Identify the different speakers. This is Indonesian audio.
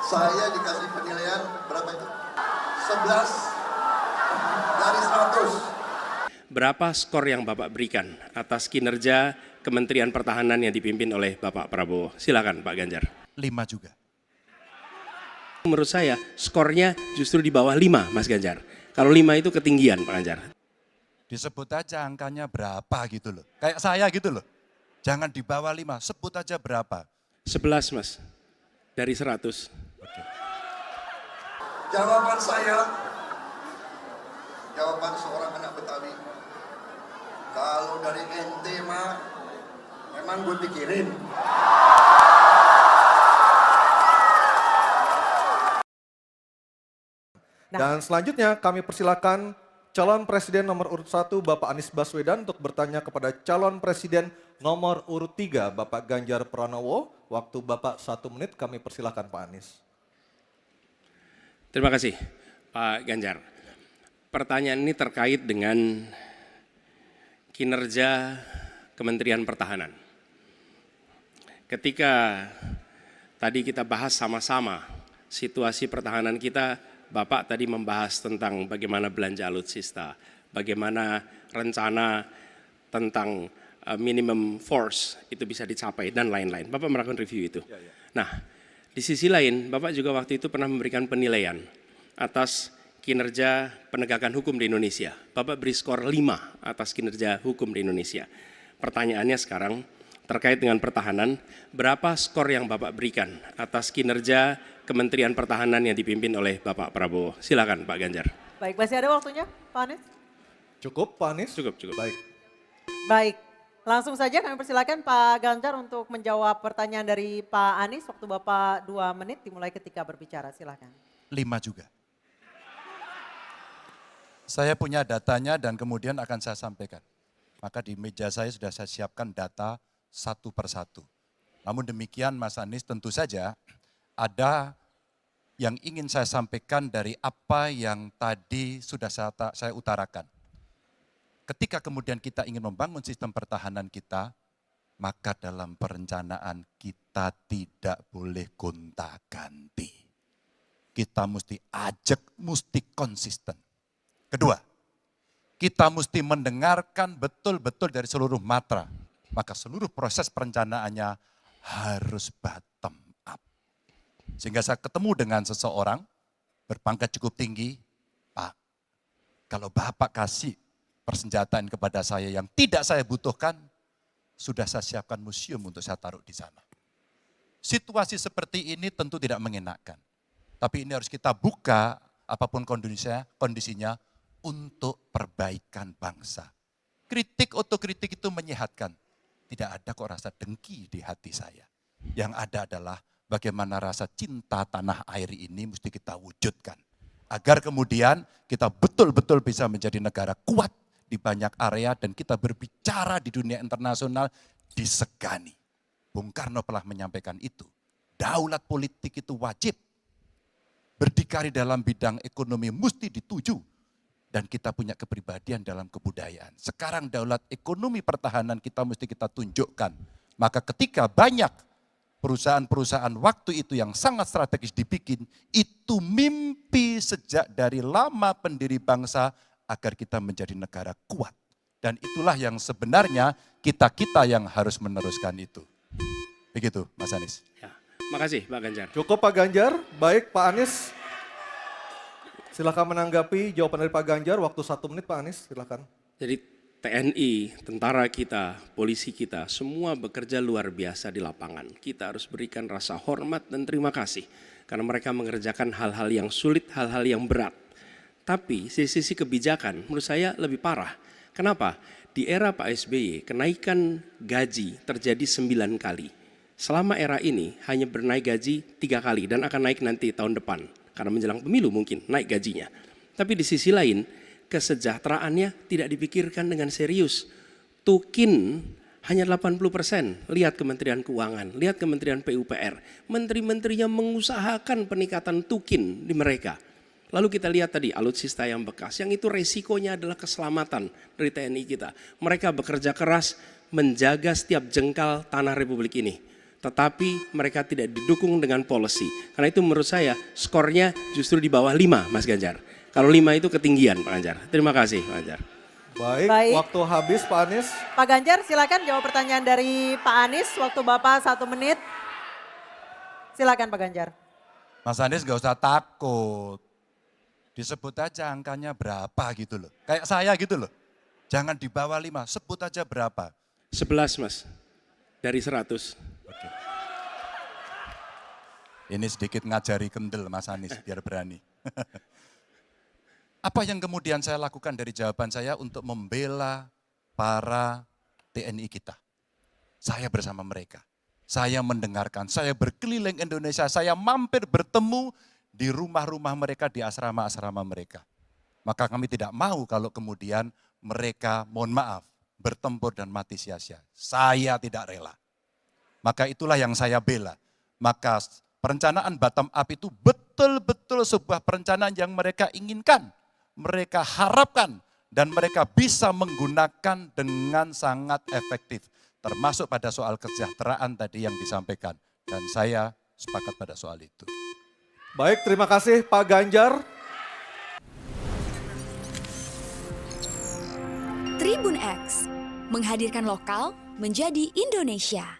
Speaker 1: Saya dikasih penilaian berapa itu? 11 dari 100.
Speaker 2: Berapa skor yang Bapak berikan atas kinerja Kementerian Pertahanan yang dipimpin oleh Bapak Prabowo? Silakan Pak Ganjar.
Speaker 3: 5 juga.
Speaker 2: Menurut saya skornya justru di bawah 5 Mas Ganjar. Kalau 5 itu ketinggian Pak Ganjar.
Speaker 3: Disebut aja angkanya berapa gitu loh. Kayak saya gitu loh. Jangan di bawah 5, sebut aja berapa.
Speaker 2: 11 Mas, dari 100.
Speaker 1: Jawaban saya, jawaban seorang anak Betawi. Kalau dari ente mah, memang gue pikirin.
Speaker 4: Dan selanjutnya kami persilakan calon presiden nomor urut 1 Bapak Anies Baswedan untuk bertanya kepada calon presiden nomor urut 3 Bapak Ganjar Pranowo. Waktu Bapak 1 menit, kami persilakan Pak Anies.
Speaker 2: Terima kasih Pak Ganjar. Pertanyaan ini terkait dengan kinerja Kementerian Pertahanan. Ketika tadi kita bahas sama-sama situasi pertahanan kita, Bapak tadi membahas tentang bagaimana belanja alutsista, bagaimana rencana tentang minimum force itu bisa dicapai dan lain-lain. Bapak melakukan review itu. Nah, di sisi lain Bapak juga waktu itu pernah memberikan penilaian atas kinerja penegakan hukum di Indonesia. Bapak beri skor 5 atas kinerja hukum di Indonesia. Pertanyaannya sekarang terkait dengan pertahanan, berapa skor yang Bapak berikan atas kinerja Kementerian Pertahanan yang dipimpin oleh Bapak Prabowo? Silakan Pak Ganjar.
Speaker 5: Baik, masih ada waktunya Pak Anies?
Speaker 4: Cukup Pak Anies?
Speaker 2: Cukup.
Speaker 4: Baik.
Speaker 5: Baik, langsung saja kami persilakan Pak Ganjar untuk menjawab pertanyaan dari Pak Anies. Waktu Bapak 2 menit dimulai ketika berbicara, silakan.
Speaker 3: 5 juga. Saya punya datanya dan kemudian akan saya sampaikan. Maka di meja saya sudah saya siapkan data satu persatu. Namun demikian Mas Anies, tentu saja ada yang ingin saya sampaikan dari apa yang tadi sudah saya utarakan. Ketika kemudian kita ingin membangun sistem pertahanan kita, maka dalam perencanaan kita tidak boleh gonta-ganti. Kita mesti ajak, mesti konsisten. Kedua, kita mesti mendengarkan betul-betul dari seluruh matra. Maka seluruh proses perencanaannya harus bottom up. Sehingga saya ketemu dengan seseorang berpangkat cukup tinggi, Pak, kalau Bapak kasih persenjataan kepada saya yang tidak saya butuhkan, sudah saya siapkan museum untuk saya taruh di sana. Situasi seperti ini tentu tidak mengenakan. Tapi ini harus kita buka apapun kondisinya untuk perbaikan bangsa. Kritik otokritik itu menyehatkan. Tidak ada kok rasa dengki di hati saya. Yang ada adalah bagaimana rasa cinta tanah air ini mesti kita wujudkan. Agar kemudian kita betul-betul bisa menjadi negara kuat di banyak area dan kita berbicara di dunia internasional disegani. Bung Karno telah menyampaikan itu. Daulat politik itu wajib. Berdikari dalam bidang ekonomi mesti dituju. Dan kita punya kepribadian dalam kebudayaan. Sekarang daulat ekonomi pertahanan kita mesti kita tunjukkan. Maka ketika banyak perusahaan-perusahaan waktu itu yang sangat strategis dibikin, itu mimpi sejak dari lama pendiri bangsa agar kita menjadi negara kuat. Dan itulah yang sebenarnya kita-kita yang harus meneruskan itu. Begitu Mas Anies.
Speaker 2: Ya, makasih Pak Ganjar.
Speaker 4: Cukup Pak Ganjar. Baik Pak Anies. Silakan menanggapi jawaban dari Pak Ganjar. Waktu 1 menit Pak Anies, silakan.
Speaker 2: Jadi TNI, tentara kita, polisi kita, semua bekerja luar biasa di lapangan. Kita harus berikan rasa hormat dan terima kasih. Karena mereka mengerjakan hal-hal yang sulit, hal-hal yang berat. Tapi sisi kebijakan menurut saya lebih parah. Kenapa? Di era Pak SBY, kenaikan gaji terjadi 9 kali. Selama era ini hanya bernaik gaji 3 kali dan akan naik nanti tahun depan. Karena menjelang pemilu mungkin naik gajinya. Tapi di sisi lain, kesejahteraannya tidak dipikirkan dengan serius. Tukin hanya 80%. Lihat Kementerian Keuangan, lihat Kementerian PUPR. Menteri-menterinya mengusahakan peningkatan tukin di mereka. Lalu kita lihat tadi alutsista yang bekas, yang itu resikonya adalah keselamatan dari TNI kita. Mereka bekerja keras menjaga setiap jengkal tanah Republik ini. tetapi mereka tidak didukung dengan policy. Karena itu menurut saya skornya justru di bawah 5, Mas Ganjar. Kalau 5 itu ketinggian, Pak Ganjar. Terima kasih, Pak Ganjar.
Speaker 4: Baik,
Speaker 5: Baik.
Speaker 4: waktu habis Pak Anies.
Speaker 5: Pak Ganjar silakan jawab pertanyaan dari Pak Anies. Waktu Bapak 1 menit. Silakan Pak Ganjar.
Speaker 3: Mas Anies gak usah takut. Disebut aja angkanya berapa gitu loh. Kayak saya gitu loh. Jangan di bawah 5, sebut aja berapa.
Speaker 2: 11, Mas. Dari 100.
Speaker 3: Oke. Ini sedikit ngajari kendel Mas Anies biar berani. Apa yang kemudian saya lakukan dari jawaban saya untuk membela para TNI kita? Saya bersama mereka. Saya mendengarkan, saya berkeliling Indonesia, saya mampir bertemu di rumah-rumah mereka, di asrama-asrama mereka. Maka kami tidak mau kalau kemudian mereka, mohon maaf, bertempur dan mati sia-sia. Saya tidak rela. Maka itulah yang saya bela. Maka perencanaan bottom up itu betul-betul sebuah perencanaan yang mereka inginkan. Mereka harapkan dan mereka bisa menggunakan dengan sangat efektif. Termasuk pada soal kesejahteraan tadi yang disampaikan. Dan saya sepakat pada soal itu.
Speaker 4: Baik, terima kasih Pak Ganjar.
Speaker 6: Tribun X menghadirkan lokal menjadi Indonesia.